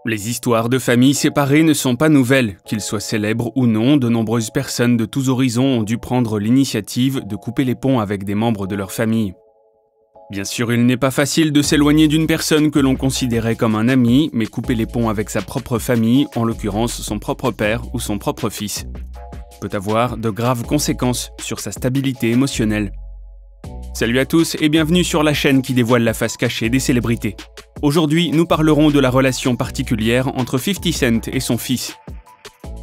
Les histoires de familles séparées ne sont pas nouvelles. Qu'ils soient célèbres ou non, de nombreuses personnes de tous horizons ont dû prendre l'initiative de couper les ponts avec des membres de leur famille. Bien sûr, il n'est pas facile de s'éloigner d'une personne que l'on considérait comme un ami, mais couper les ponts avec sa propre famille, en l'occurrence son propre père ou son propre fils, peut avoir de graves conséquences sur sa stabilité émotionnelle. Salut à tous et bienvenue sur la chaîne qui dévoile la face cachée des célébrités. Aujourd'hui, nous parlerons de la relation particulière entre 50 Cent et son fils.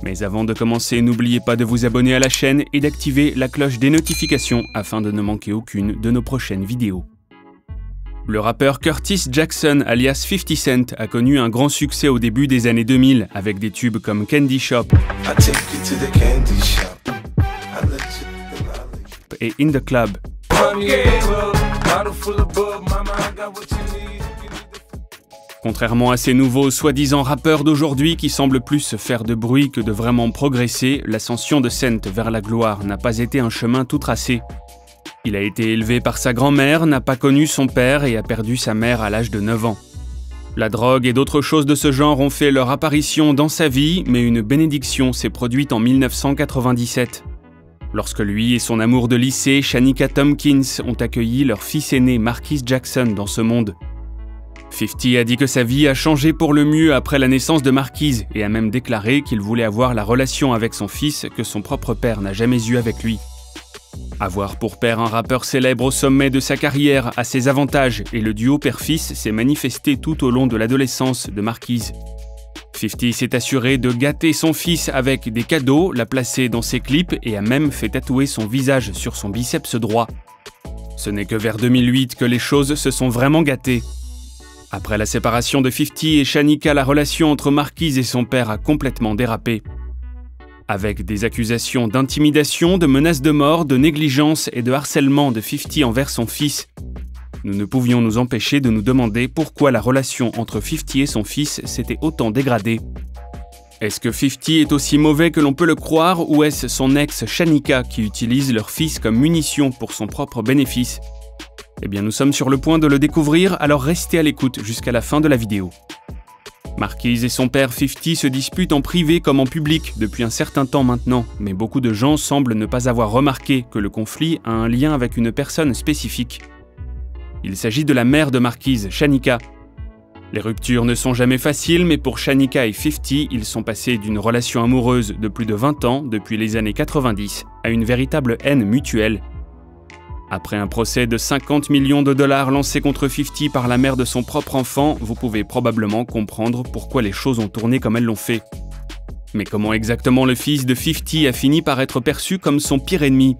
Mais avant de commencer, n'oubliez pas de vous abonner à la chaîne et d'activer la cloche des notifications afin de ne manquer aucune de nos prochaines vidéos. Le rappeur Curtis Jackson, alias 50 Cent, a connu un grand succès au début des années 2000 avec des tubes comme Candy Shop et In the Club. Contrairement à ces nouveaux soi-disant rappeurs d'aujourd'hui qui semblent plus faire de bruit que de vraiment progresser, l'ascension de Cent vers la gloire n'a pas été un chemin tout tracé. Il a été élevé par sa grand-mère, n'a pas connu son père et a perdu sa mère à l'âge de 9 ans. La drogue et d'autres choses de ce genre ont fait leur apparition dans sa vie, mais une bénédiction s'est produite en 1997. Lorsque lui et son amour de lycée, Shanika Tompkins, ont accueilli leur fils aîné Marquis Jackson dans ce monde. 50 a dit que sa vie a changé pour le mieux après la naissance de Marquise et a même déclaré qu'il voulait avoir la relation avec son fils que son propre père n'a jamais eue avec lui. Avoir pour père un rappeur célèbre au sommet de sa carrière a ses avantages et le duo père-fils s'est manifesté tout au long de l'adolescence de Marquise. 50 s'est assuré de gâter son fils avec des cadeaux, l'a placé dans ses clips et a même fait tatouer son visage sur son biceps droit. Ce n'est que vers 2008 que les choses se sont vraiment gâtées. Après la séparation de 50 et Shanika, la relation entre Marquise et son père a complètement dérapé. Avec des accusations d'intimidation, de menaces de mort, de négligence et de harcèlement de 50 envers son fils, nous ne pouvions nous empêcher de nous demander pourquoi la relation entre 50 et son fils s'était autant dégradée. Est-ce que 50 est aussi mauvais que l'on peut le croire ou est-ce son ex Shanika qui utilise leur fils comme munition pour son propre bénéfice? Eh bien, nous sommes sur le point de le découvrir, alors restez à l'écoute jusqu'à la fin de la vidéo. Marquise et son père 50 se disputent en privé comme en public depuis un certain temps maintenant, mais beaucoup de gens semblent ne pas avoir remarqué que le conflit a un lien avec une personne spécifique. Il s'agit de la mère de Marquise, Shanika. Les ruptures ne sont jamais faciles, mais pour Shanika et 50, ils sont passés d'une relation amoureuse de plus de 20 ans, depuis les années 90, à une véritable haine mutuelle. Après un procès de 50 millions de dollars lancé contre 50 par la mère de son propre enfant, vous pouvez probablement comprendre pourquoi les choses ont tourné comme elles l'ont fait. Mais comment exactement le fils de 50 a fini par être perçu comme son pire ennemi?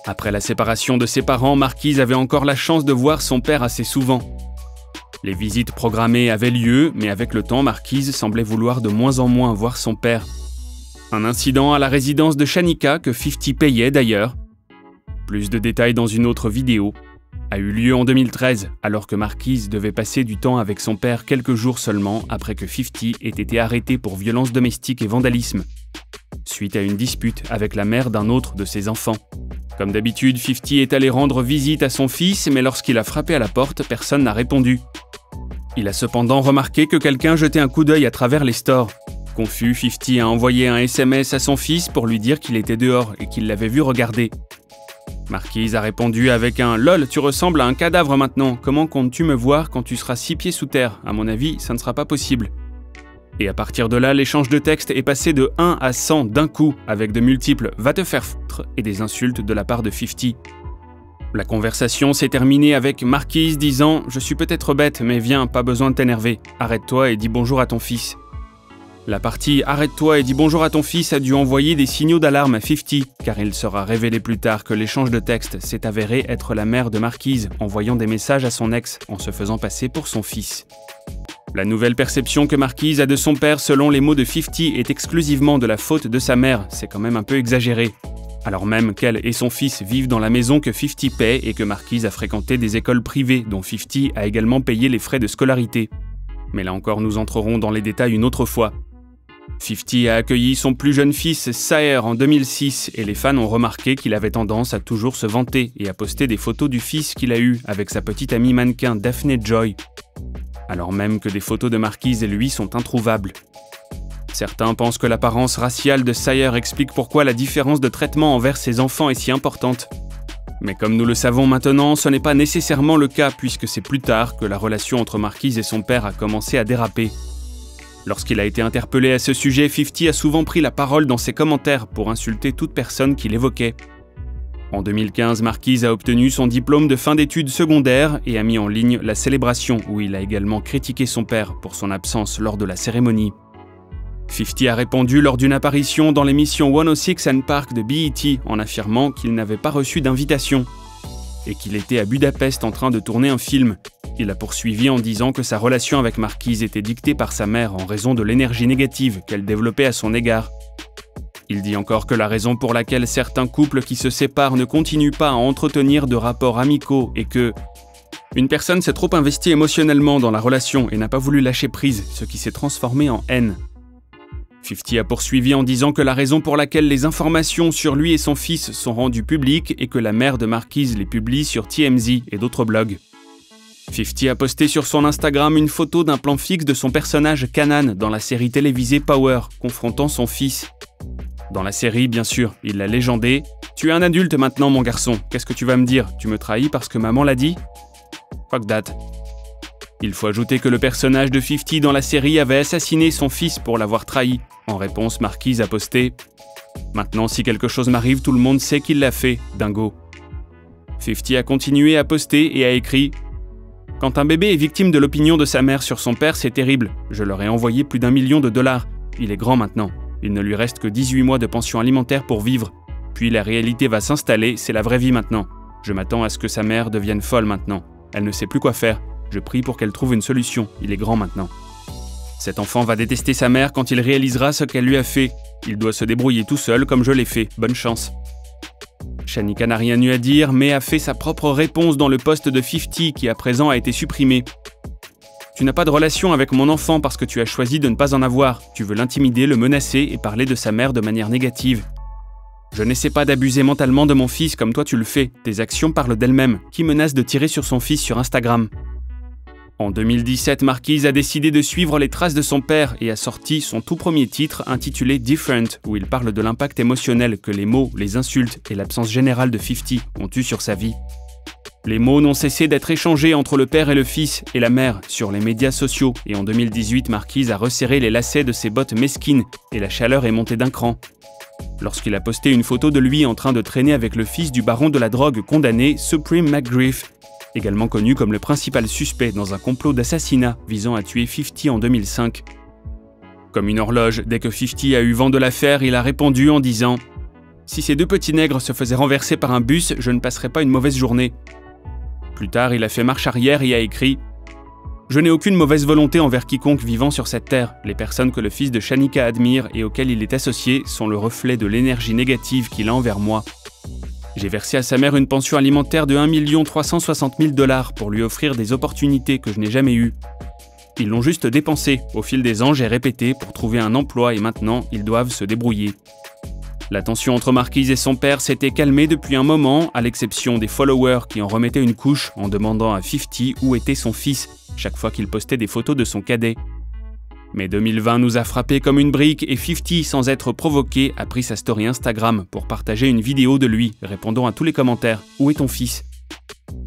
Après la séparation de ses parents, Marquise avait encore la chance de voir son père assez souvent. Les visites programmées avaient lieu, mais avec le temps, Marquise semblait vouloir de moins en moins voir son père. Un incident à la résidence de Shanika, que 50 payait d'ailleurs, plus de détails dans une autre vidéo, a eu lieu en 2013, alors que Marquise devait passer du temps avec son père quelques jours seulement après que 50 ait été arrêté pour violence domestique et vandalisme, suite à une dispute avec la mère d'un autre de ses enfants. Comme d'habitude, 50 est allé rendre visite à son fils, mais lorsqu'il a frappé à la porte, personne n'a répondu. Il a cependant remarqué que quelqu'un jetait un coup d'œil à travers les stores. Confus, 50 a envoyé un SMS à son fils pour lui dire qu'il était dehors et qu'il l'avait vu regarder. Marquise a répondu avec un « Lol, tu ressembles à un cadavre maintenant, comment comptes-tu me voir quand tu seras 6 pieds sous terre? À mon avis, ça ne sera pas possible. » Et à partir de là, l'échange de texte est passé de 1 à 100 d'un coup, avec de multiples « va te faire foutre » et des insultes de la part de 50. La conversation s'est terminée avec Marquise disant « Je suis peut-être bête, mais viens, pas besoin de t'énerver, arrête-toi et dis bonjour à ton fils. » La partie « Arrête-toi et dis bonjour à ton fils » a dû envoyer des signaux d'alarme à 50, car il sera révélé plus tard que l'échange de texte s'est avéré être la mère de Marquise envoyant des messages à son ex en se faisant passer pour son fils. La nouvelle perception que Marquise a de son père selon les mots de 50 est exclusivement de la faute de sa mère, c'est quand même un peu exagéré. Alors même qu'elle et son fils vivent dans la maison que 50 paie et que Marquise a fréquenté des écoles privées dont 50 a également payé les frais de scolarité. Mais là encore, nous entrerons dans les détails une autre fois. 50 a accueilli son plus jeune fils, Saher, en 2006 et les fans ont remarqué qu'il avait tendance à toujours se vanter et à poster des photos du fils qu'il a eu avec sa petite amie mannequin Daphne Joy. alors même que des photos de Marquise et lui sont introuvables. Certains pensent que l'apparence raciale de Sayer explique pourquoi la différence de traitement envers ses enfants est si importante. Mais comme nous le savons maintenant, ce n'est pas nécessairement le cas puisque c'est plus tard que la relation entre Marquise et son père a commencé à déraper. Lorsqu'il a été interpellé à ce sujet, 50 a souvent pris la parole dans ses commentaires pour insulter toute personne qui l'évoquait. En 2015, Marquise a obtenu son diplôme de fin d'études secondaires et a mis en ligne la célébration où il a également critiqué son père pour son absence lors de la cérémonie. 50 a répondu lors d'une apparition dans l'émission 106 & Park de BET en affirmant qu'il n'avait pas reçu d'invitation et qu'il était à Budapest en train de tourner un film. Il a poursuivi en disant que sa relation avec Marquise était dictée par sa mère en raison de l'énergie négative qu'elle développait à son égard. Il dit encore que la raison pour laquelle certains couples qui se séparent ne continuent pas à entretenir de rapports amicaux est que une personne s'est trop investie émotionnellement dans la relation et n'a pas voulu lâcher prise, ce qui s'est transformé en haine. 50 a poursuivi en disant que la raison pour laquelle les informations sur lui et son fils sont rendues publiques est que la mère de Marquise les publie sur TMZ et d'autres blogs. 50 a posté sur son Instagram une photo d'un plan fixe de son personnage Kanan dans la série télévisée Power, confrontant son fils. Dans la série, bien sûr, il l'a légendé « Tu es un adulte maintenant, mon garçon, qu'est-ce que tu vas me dire? Tu me trahis parce que maman l'a dit ?» Fuck that. Il faut ajouter que le personnage de 50 dans la série avait assassiné son fils pour l'avoir trahi. En réponse, Marquise a posté « Maintenant, si quelque chose m'arrive, tout le monde sait qu'il l'a fait, dingo. » 50 a continué à poster et a écrit « Quand un bébé est victime de l'opinion de sa mère sur son père, c'est terrible. Je leur ai envoyé plus d'1 million de dollars. Il est grand maintenant. Il ne lui reste que 18 mois de pension alimentaire pour vivre. Puis la réalité va s'installer, c'est la vraie vie maintenant. Je m'attends à ce que sa mère devienne folle maintenant. Elle ne sait plus quoi faire. Je prie pour qu'elle trouve une solution. Il est grand maintenant. Cet enfant va détester sa mère quand il réalisera ce qu'elle lui a fait. Il doit se débrouiller tout seul comme je l'ai fait. Bonne chance. » Shanika n'a rien eu à dire, mais a fait sa propre réponse dans le post de 50 qui à présent a été supprimé. « Tu n'as pas de relation avec mon enfant parce que tu as choisi de ne pas en avoir. Tu veux l'intimider, le menacer et parler de sa mère de manière négative. Je n'essaie pas d'abuser mentalement de mon fils comme toi tu le fais. Tes actions parlent d'elles-mêmes. Qui menace de tirer sur son fils sur Instagram ?» En 2017, Marquise a décidé de suivre les traces de son père et a sorti son tout premier titre intitulé Different, où il parle de l'impact émotionnel que les mots, les insultes et l'absence générale de 50 ont eu sur sa vie. Les mots n'ont cessé d'être échangés entre le père et le fils et la mère sur les médias sociaux et en 2018, Marquise a resserré les lacets de ses bottes mesquines et la chaleur est montée d'un cran. Lorsqu'il a posté une photo de lui en train de traîner avec le fils du baron de la drogue condamné, Supreme McGriff, également connu comme le principal suspect dans un complot d'assassinat visant à tuer 50 en 2005. Comme une horloge, dès que 50 a eu vent de l'affaire, il a répondu en disant « Si ces deux petits nègres se faisaient renverser par un bus, je ne passerais pas une mauvaise journée. » Plus tard, il a fait marche arrière et a écrit « Je n'ai aucune mauvaise volonté envers quiconque vivant sur cette terre. Les personnes que le fils de Shanika admire et auxquelles il est associé sont le reflet de l'énergie négative qu'il a envers moi. J'ai versé à sa mère une pension alimentaire de 1 360 000 $ pour lui offrir des opportunités que je n'ai jamais eues. Ils l'ont juste dépensé. Au fil des ans, j'ai répété pour trouver un emploi et maintenant, ils doivent se débrouiller. » La tension entre Marquise et son père s'était calmée depuis un moment, à l'exception des followers qui en remettaient une couche en demandant à 50 où était son fils, chaque fois qu'il postait des photos de son cadet. Mais 2020 nous a frappé comme une brique et 50, sans être provoqué, a pris sa story Instagram pour partager une vidéo de lui, répondant à tous les commentaires « Où est ton fils ?»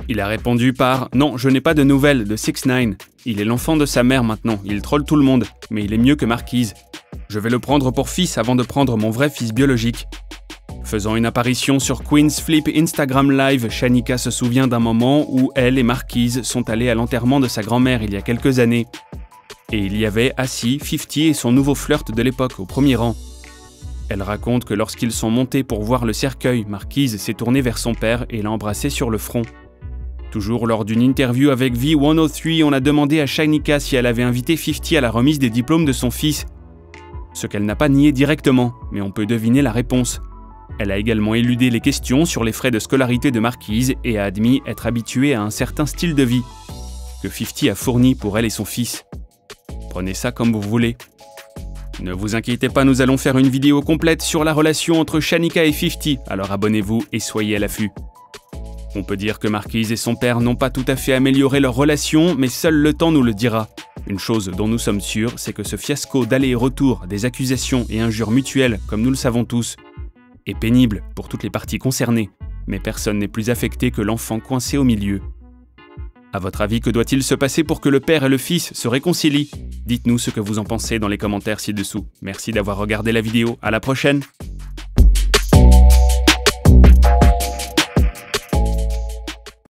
Il a répondu par « Non, je n'ai pas de nouvelles de 6ix9ine. Il est l'enfant de sa mère maintenant, il troll tout le monde, mais il est mieux que Marquise. Je vais le prendre pour fils avant de prendre mon vrai fils biologique. » Faisant une apparition sur Queen's Flip Instagram Live, Shanika se souvient d'un moment où elle et Marquise sont allés à l'enterrement de sa grand-mère il y a quelques années. Et il y avait assis 50 et son nouveau flirt de l'époque au premier rang. Elle raconte que lorsqu'ils sont montés pour voir le cercueil, Marquise s'est tournée vers son père et l'a embrassé sur le front. Toujours lors d'une interview avec V103, on a demandé à Shanika si elle avait invité 50 à la remise des diplômes de son fils. Ce qu'elle n'a pas nié directement, mais on peut deviner la réponse. Elle a également éludé les questions sur les frais de scolarité de Marquise et a admis être habituée à un certain style de vie que 50 a fourni pour elle et son fils. Prenez ça comme vous voulez. Ne vous inquiétez pas, nous allons faire une vidéo complète sur la relation entre Shanika et 50, alors abonnez-vous et soyez à l'affût. On peut dire que Marquise et son père n'ont pas tout à fait amélioré leur relation, mais seul le temps nous le dira. Une chose dont nous sommes sûrs, c'est que ce fiasco d'aller et retour, des accusations et injures mutuelles, comme nous le savons tous, est pénible pour toutes les parties concernées, mais personne n'est plus affecté que l'enfant coincé au milieu. À votre avis, que doit-il se passer pour que le père et le fils se réconcilient? Dites-nous ce que vous en pensez dans les commentaires ci-dessous. Merci d'avoir regardé la vidéo, à la prochaine!